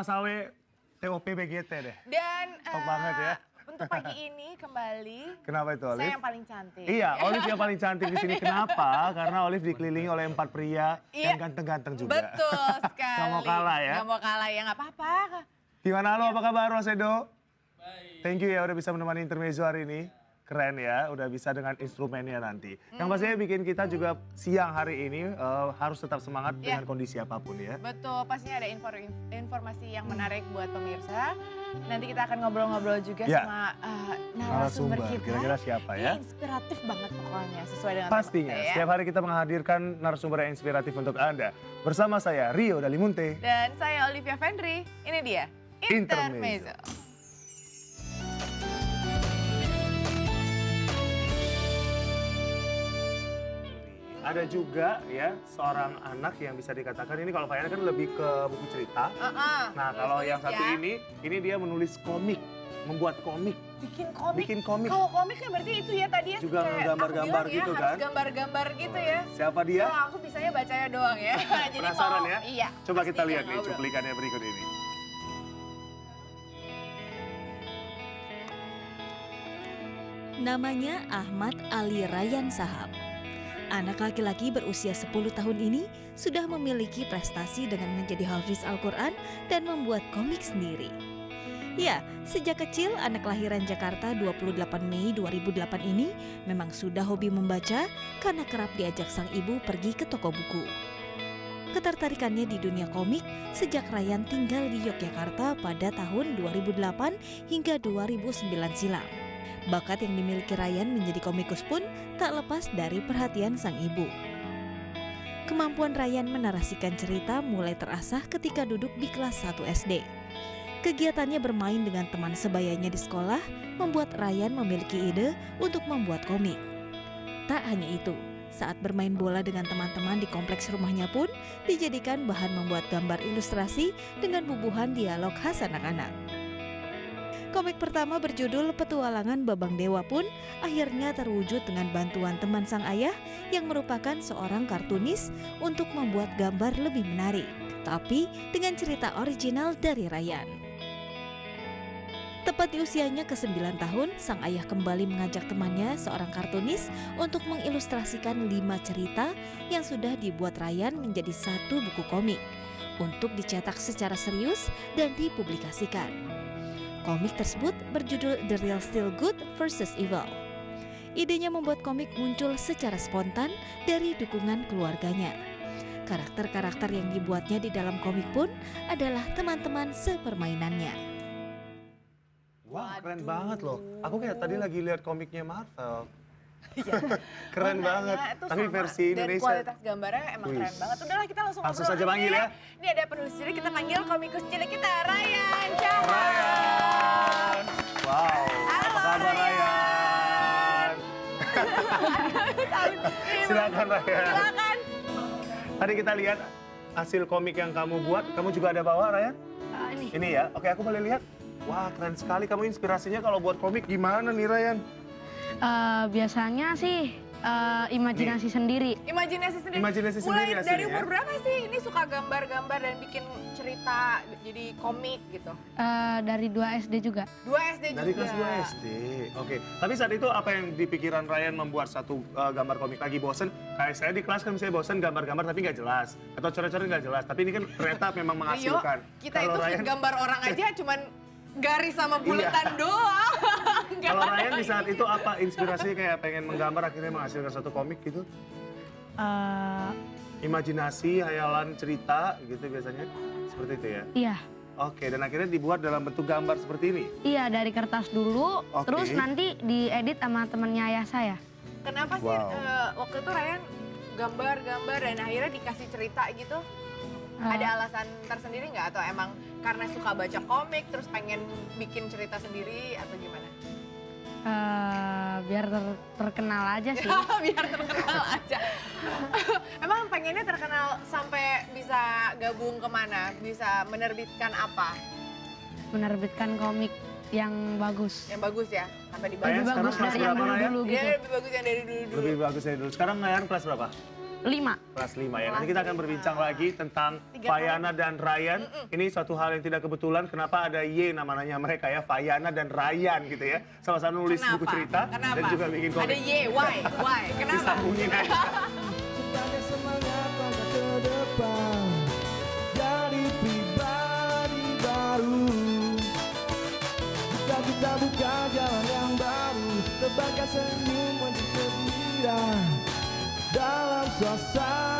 Mas Awe TOP BGT deh. Dan Top banget ya. untuk pagi ini kembali. Kenapa itu Olive? Saya yang paling cantik. Iya, Olive yang paling cantik di sini. Kenapa? Karena Olive dikelilingi oleh 4 pria yang ganteng-ganteng juga. Betul sekali. Gak mau kalah ya. Gak mau kalah ya, gak apa-apa. Gimana lo, apa kabar Mas Edo? Baik. Thank you ya udah bisa menemani intermezzo hari ini. Keren ya, udah bisa dengan instrumennya nanti. Yang pastinya bikin kita juga siang hari ini harus tetap semangat dengan kondisi apapun ya. Betul, pastinya ada informasi yang menarik buat pemirsa. Nanti kita akan ngobrol-ngobrol juga sama narasumber kita. Kira-kira siapa ya? Ini inspiratif banget pokoknya, sesuai dengan pastinya, tema kita, ya. setiap hari kita menghadirkan narasumber yang inspiratif untuk Anda. Bersama saya, Rio Dalimunte. Dan saya Olivia Fendri, ini dia, Intermezzo. Ada juga ya seorang anak yang bisa dikatakan ini kalau Fayana kan lebih ke buku cerita. Nah kalau yang satu ini dia menulis komik, membuat komik. Bikin komik? Bikin komik. Kalau komik kan berarti itu ya tadi ya. Juga gambar-gambar gitu ya, kan. harus gambar-gambar gitu ya. Siapa dia? Oh, aku bisanya bacanya doang ya. Jadi penasaran ya? Iya. Coba kita lihat nih ngobrol. cuplikannya berikut ini. Namanya Ahmad Ali Rayyan Shahab. Anak laki-laki berusia 10 tahun ini sudah memiliki prestasi dengan menjadi hafiz Al-Quran dan membuat komik sendiri. Ya, sejak kecil anak kelahiran Jakarta 28 Mei 2008 ini memang sudah hobi membaca karena kerap diajak sang ibu pergi ke toko buku. Ketertarikannya di dunia komik sejak Rayyan tinggal di Yogyakarta pada tahun 2008 hingga 2009 silam. Bakat yang dimiliki Rayyan menjadi komikus pun tak lepas dari perhatian sang ibu. Kemampuan Rayyan menarasikan cerita mulai terasah ketika duduk di kelas 1 SD. Kegiatannya bermain dengan teman sebayanya di sekolah membuat Rayyan memiliki ide untuk membuat komik. Tak hanya itu, saat bermain bola dengan teman-teman di kompleks rumahnya pun dijadikan bahan membuat gambar ilustrasi dengan bubuhan dialog khas anak-anak. Komik pertama berjudul Petualangan Babang Dewa pun akhirnya terwujud dengan bantuan teman sang ayah yang merupakan seorang kartunis untuk membuat gambar lebih menarik, tapi dengan cerita original dari Rayyan. Tepat di usianya ke-9 tahun, sang ayah kembali mengajak temannya, seorang kartunis, untuk mengilustrasikan 5 cerita yang sudah dibuat Rayyan menjadi satu buku komik untuk dicetak secara serius dan dipublikasikan. Komik tersebut berjudul The Real Still Good vs. Evil. Idenya membuat komik muncul secara spontan dari dukungan keluarganya. Karakter-karakter yang dibuatnya di dalam komik pun adalah teman-teman sepermainannya. Wah, keren banget loh. Aku kayak tadi lagi lihat komiknya Marvel. Keren banget. Tapi versi Indonesia. Dan kualitas gambarnya emang keren banget. Udahlah kita langsung ngobrol saja panggil ya. Ini ada penulis cilik, kita panggil komikus cilik kita, Rayyan Shahab. Rayyan. Wow. Halo, Apa kabar Rayyan? Silakan Rayyan. Silakan. Tadi kita lihat hasil komik yang kamu buat. Kamu juga ada bawa Rayyan? Ini ya. Oke, aku boleh lihat. Wah, keren sekali. Kamu inspirasinya kalau buat komik gimana nih Rayyan? Biasanya sih imajinasi sendiri. Imajinasi sendiri. Imajinasi sendiri Mulai dari hasilnya. umur berapa sih ini suka gambar-gambar dan bikin cerita jadi komik gitu? Dari 2 SD juga. 2 SD juga. Dari kelas 2 SD. Oke. Tapi saat itu apa yang di pikiran Rayyan membuat satu gambar komik lagi bosen? Kayak saya di kelas kan misalnya bosen gambar-gambar tapi nggak jelas. Atau coret-coret nggak jelas. Tapi ini kan ternyata memang menghasilkan. Rio, kita Kalau itu Rayyan, gambar orang aja cuman garis sama bulatan doang. kalau Rayyan di saat itu apa inspirasinya kayak pengen menggambar akhirnya menghasilkan satu komik gitu? Imajinasi, hayalan, cerita gitu biasanya? Seperti itu ya? Iya. Oke, dan akhirnya dibuat dalam bentuk gambar seperti ini? Iya, dari kertas dulu, Oke. terus nanti diedit sama temennya ayah saya. Kenapa sih waktu itu Rayyan gambar-gambar dan akhirnya dikasih cerita gitu? Ada alasan tersendiri nggak? Atau emang karena suka baca komik terus pengen bikin cerita sendiri atau gimana? Biar terkenal aja sih. Biar terkenal aja. Emang pengennya terkenal sampai bisa gabung kemana? Bisa menerbitkan apa? Menerbitkan komik yang bagus. Yang bagus ya? Sampai di Rayyan Lebih bagus sekarang dari kelas yang berapa, Rayyan? dulu gitu. Iya, lebih bagus yang dari dulu-dulu. Lebih bagus dari dulu. Sekarang Rayyan kelas berapa? Kelas 5 ya. Nanti kita akan berbincang lagi tentang 3 Fayana dan Ryan. Ini suatu hal yang tidak kebetulan. Kenapa ada Y namanya mereka ya, Fayana dan Ryan gitu ya. Sama-sama nulis buku cerita Kenapa? dan juga bikin komik. Ada why? Kenapa? Disambungin aja. Sebagai semangat langkah ke depan, jadi pribadi baru. Kita buka jalan yang baru, tebarkan senyum wajah gembira dalam suasana